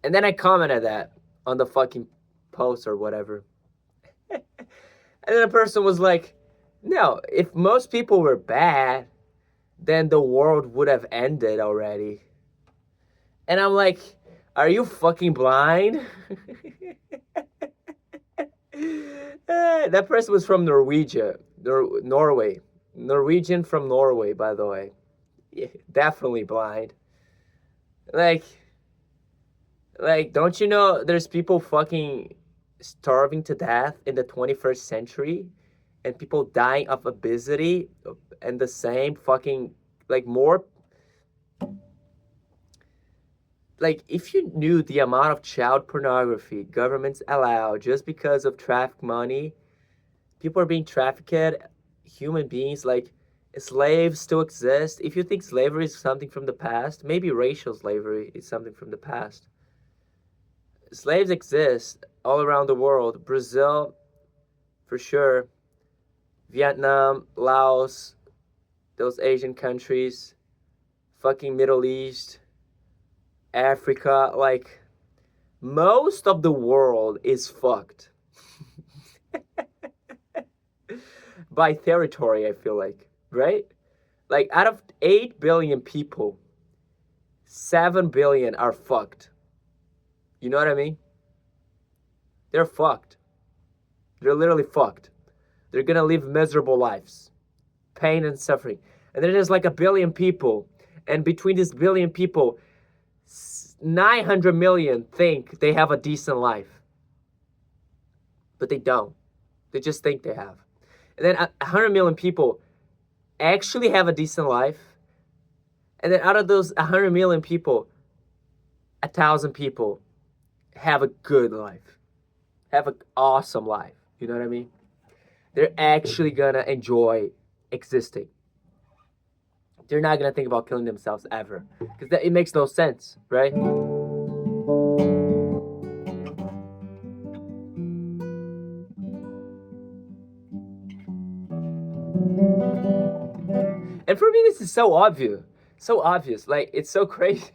and then I commented that on the fucking post or whatever. And then a person was like, no, if most people were bad, then the world would have ended already. And I'm like, Are you fucking blind? That person was from Norwegia. Norway. Norwegian from Norway, by the way. Yeah, definitely blind. Like, don't you know there's people fucking starving to death in the 21st century? And people dying of obesity and the same fucking, like, more. Like, if you knew the amount of child pornography governments allow just because of traffic money, people are being trafficked, human beings, like, slaves still exist. If you think slavery is something from the past, maybe racial slavery is something from the past. Slaves exist all around the world. Brazil, for sure. Vietnam, Laos, those Asian countries, fucking Middle East, Africa, like, most of the world is fucked. By territory, I feel like, right? Like, out of 8 billion people, 7 billion are fucked. You know what I mean? They're fucked. They're literally fucked. They're gonna live miserable lives, pain and suffering. And then there's like a billion people, and between this billion people, 900 million think they have a decent life. But they don't. They just think they have. And then 100 million people actually have a decent life. And then out of those 100 million people, 1,000 people have a good life, have an awesome life. You know what I mean? They're actually gonna enjoy existing. They're not gonna think about killing themselves ever, because it makes no sense, right? And for me, this is so obvious. So obvious. Like, it's so crazy.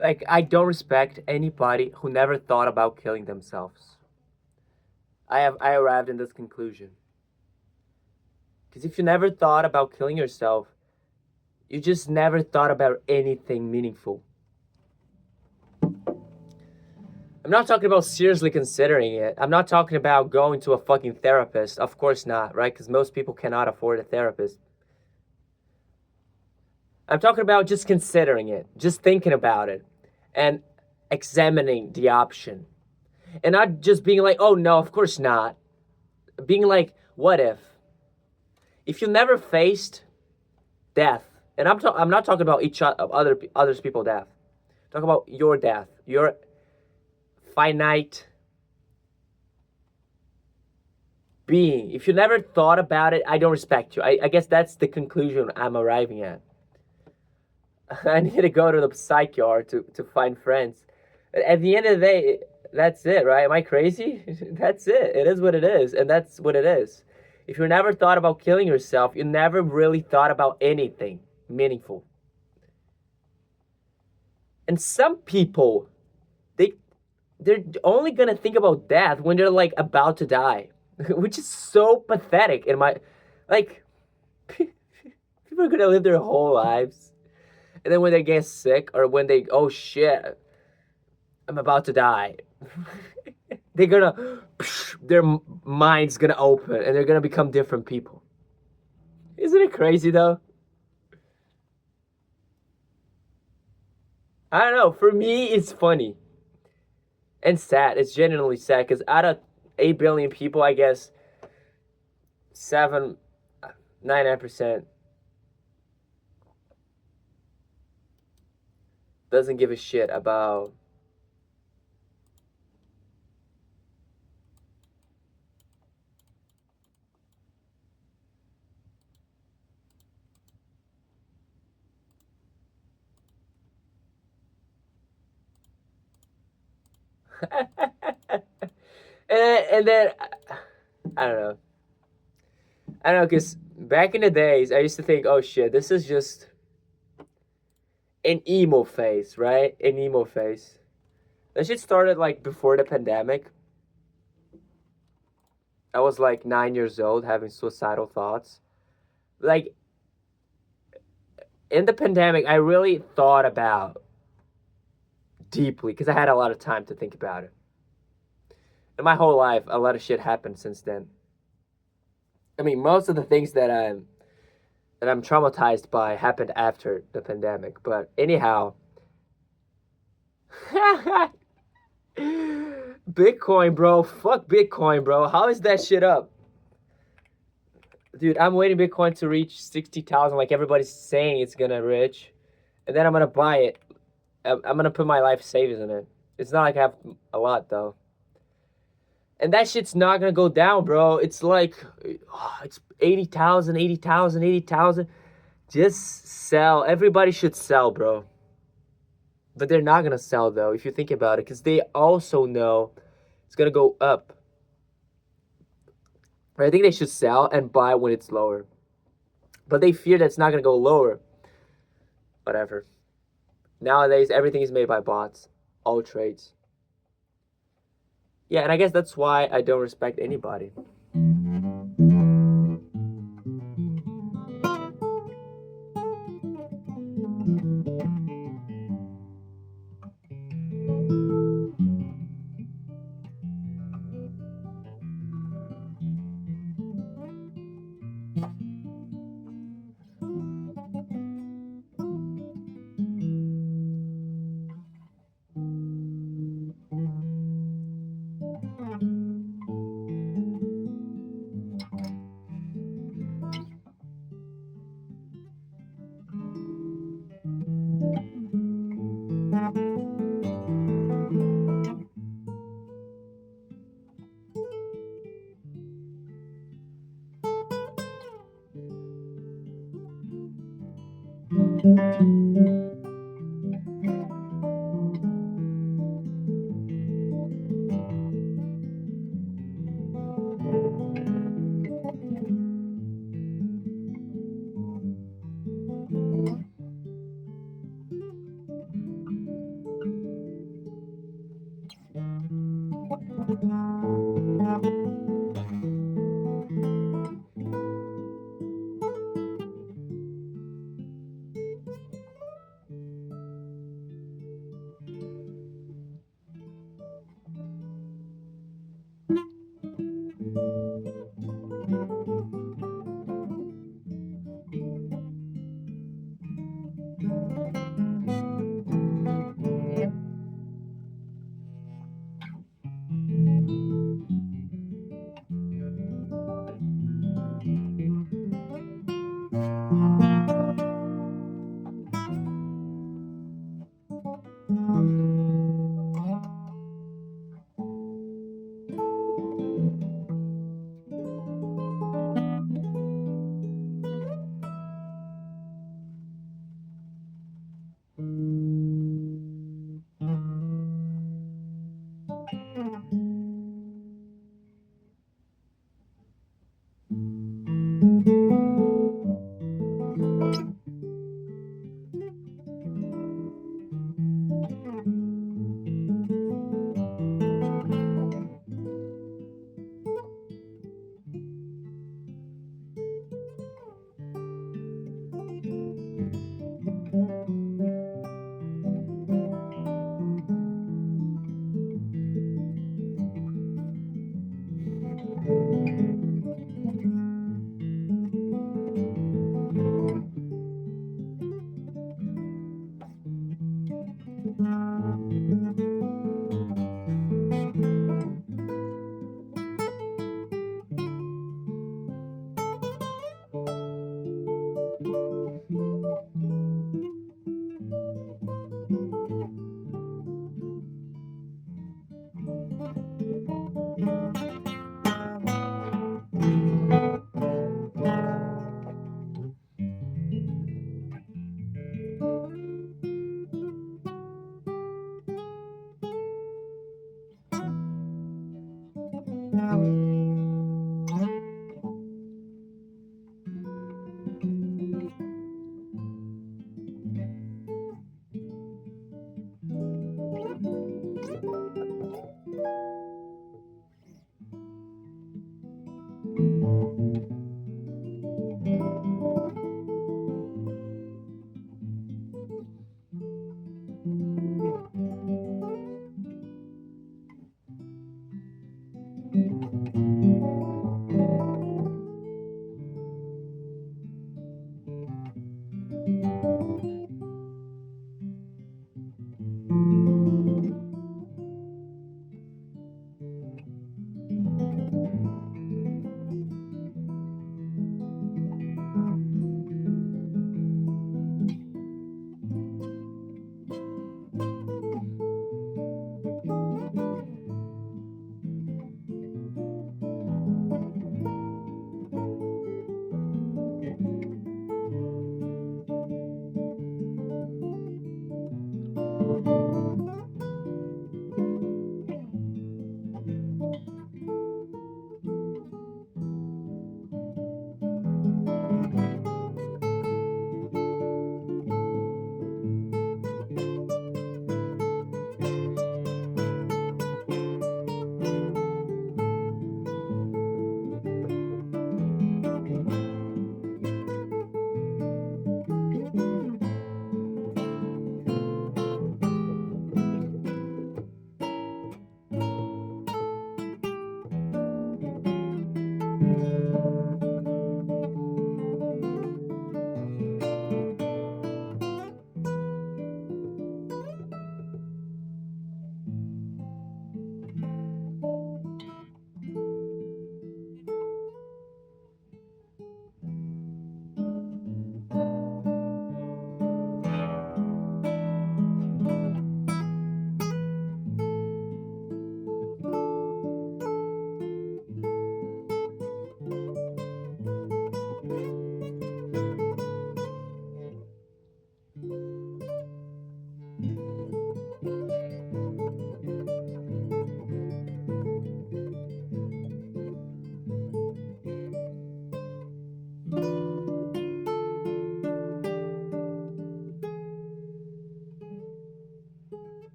Like, I don't respect anybody who never thought about killing themselves. I arrived in this conclusion. Because if you never thought about killing yourself, you just never thought about anything meaningful. I'm not talking about seriously considering it. I'm not talking about going to a fucking therapist. Of course not, right? Because most people cannot afford a therapist. I'm talking about just considering it, just thinking about it, and examining the option. And not just being like, oh no, of course not. Being like, what if? If you never faced death, and I'm not talking about others people's death. Talk about your death, your finite being. If you never thought about it, I don't respect you. I guess that's the conclusion I'm arriving at. I need to go to the psychiatrist to find friends. At the end of the day, that's it, right? Am I crazy? That's it. It is what it is, and that's what it is. If you never thought about killing yourself, you never really thought about anything meaningful. And some people, they're only gonna think about death when they're like about to die. which is so pathetic. In my, like, people are gonna live their whole lives, and then when they get sick or when they, oh shit, I'm about to die, they're gonna, their mind's gonna open and they're gonna become different people. Isn't it crazy though? I don't know. For me, it's funny and sad. It's genuinely sad because out of 8 billion people, I guess 99% doesn't give a shit about. And then I don't know. I don't know because back in the days, I used to think, oh shit, this is just an emo phase, right? An emo phase. That shit started like before the pandemic. I was like 9 years old having suicidal thoughts. Like in the pandemic, I really thought about deeply because I had a lot of time to think about it. In my whole life, a lot of shit happened since then. I mean, most of the things that I'm traumatized by happened after the pandemic. But anyhow, Bitcoin, bro. Fuck Bitcoin, bro. How is that shit up? Dude, I'm waiting Bitcoin to reach 60,000 like everybody's saying it's gonna reach. And then I'm gonna buy it. I'm gonna put my life savings in it. It's not like I have a lot though. And that shit's not gonna go down, bro. It's like, it's 80,000, 80,000, 80,000. Just sell. Everybody should sell, bro. But they're not gonna sell though, if you think about it, because they also know it's gonna go up. I think they should sell and buy when it's lower. But they fear that it's not gonna go lower. Whatever. Nowadays, everything is made by bots. All trades. Yeah, and I guess that's why I don't respect anybody.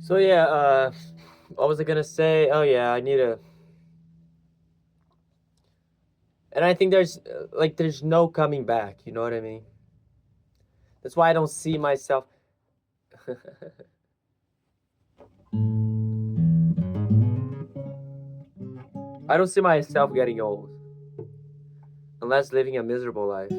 So yeah, what was I gonna say? Oh yeah, I need to, and I think there's like there's no coming back. You know what I mean? That's why I don't see myself. I don't see myself getting old unless living a miserable life.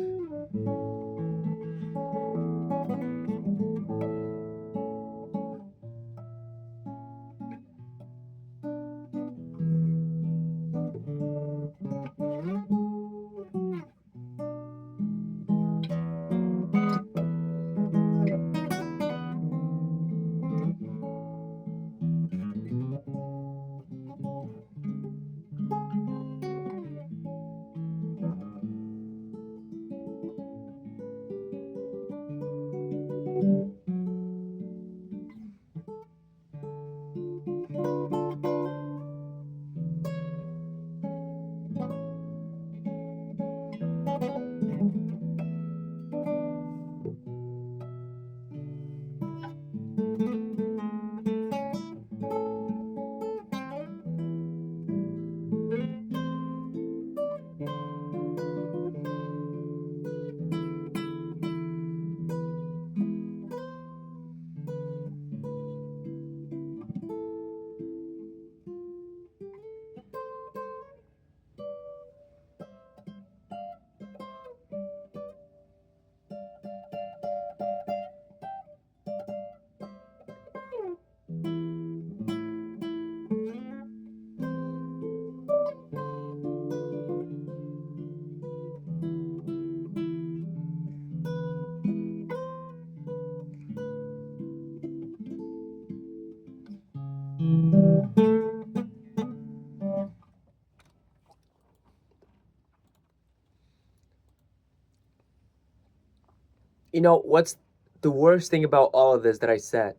You know, what's the worst thing about all of this that I said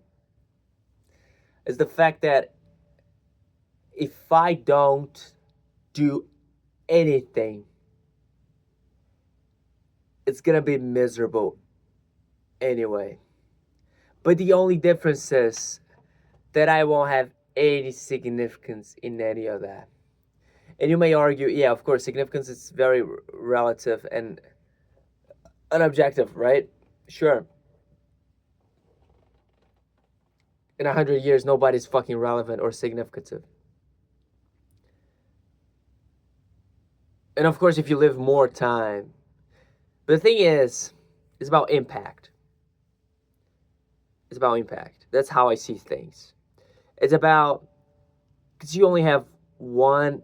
is the fact that if I don't do anything, it's gonna be miserable anyway. But the only difference is that I won't have any significance in any of that. And you may argue, yeah, of course, significance is very relative and unobjective, right? Sure. In 100 years, nobody's fucking relevant or significant. And of course, if you live more time. But the thing is, it's about impact. It's about impact. That's how I see things. It's about, because you only have one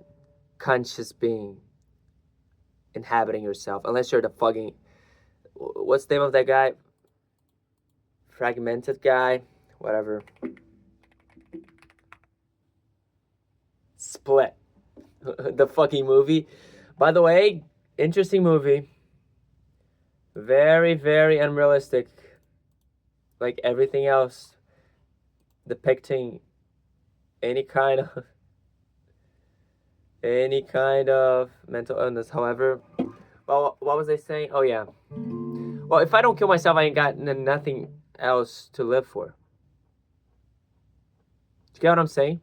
conscious being inhabiting yourself, unless you're the fucking, what's the name of that guy? Fragmented guy? Whatever. Split. The fucking movie. By the way, interesting movie. Very, very unrealistic. Like everything else, depicting any kind of mental illness. However, well, what was I saying? Oh yeah. Well, if I don't kill myself, I ain't got nothing else to live for. You get what I'm saying?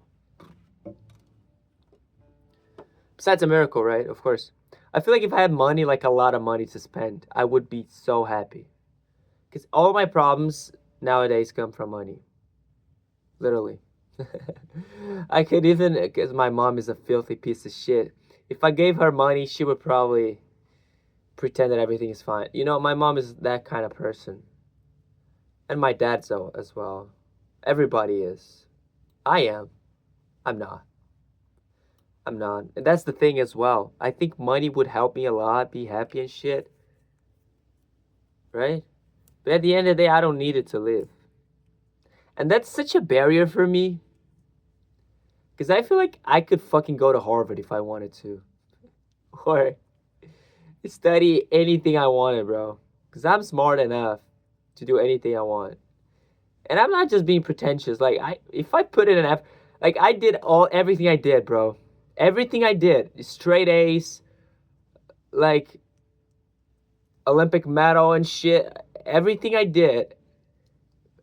Besides a miracle, right? Of course. I feel like if I had money, like a lot of money to spend, I would be so happy. Because all my problems nowadays come from money. Literally. I could even, because my mom is a filthy piece of shit. If I gave her money, she would probably pretend that everything is fine. You know, my mom is that kind of person. And my dad so as well. Everybody is. I am. I'm not. I'm not. And that's the thing as well. I think money would help me a lot, be happy and shit. Right? But at the end of the day, I don't need it to live. And that's such a barrier for me. Because I feel like I could fucking go to Harvard if I wanted to. Or study anything I wanted, bro. Because I'm smart enough to do anything I want. And I'm not just being pretentious. Like, if I put in an effort, like, I did everything I did, bro. Everything I did. Straight A's. Like, Olympic medal and shit. Everything I did.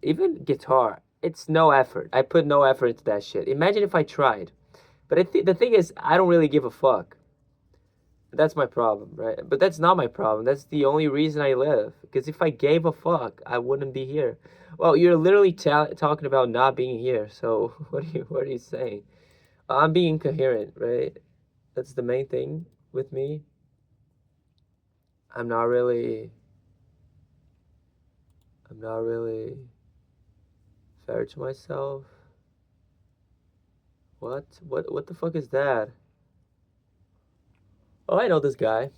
Even guitar. It's no effort. I put no effort into that shit. Imagine if I tried. But the thing is, I don't really give a fuck. That's my problem, right? But that's not my problem. That's the only reason I live. Because if I gave a fuck, I wouldn't be here. Well, you're literally talking about not being here. So what are you saying? I'm being incoherent, right? That's the main thing with me. I'm not really fair to myself. What the fuck is that? Oh, I know this guy.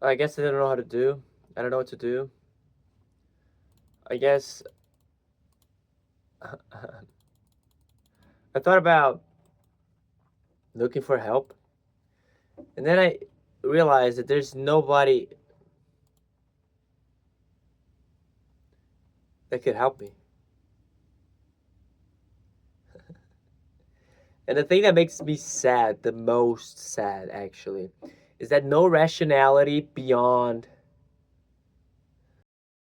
I guess I don't know how to do. I don't know what to do. I guess I thought about looking for help, and then I realized that there's nobody that could help me. And the thing that makes me sad, the most sad actually, is that no rationality beyond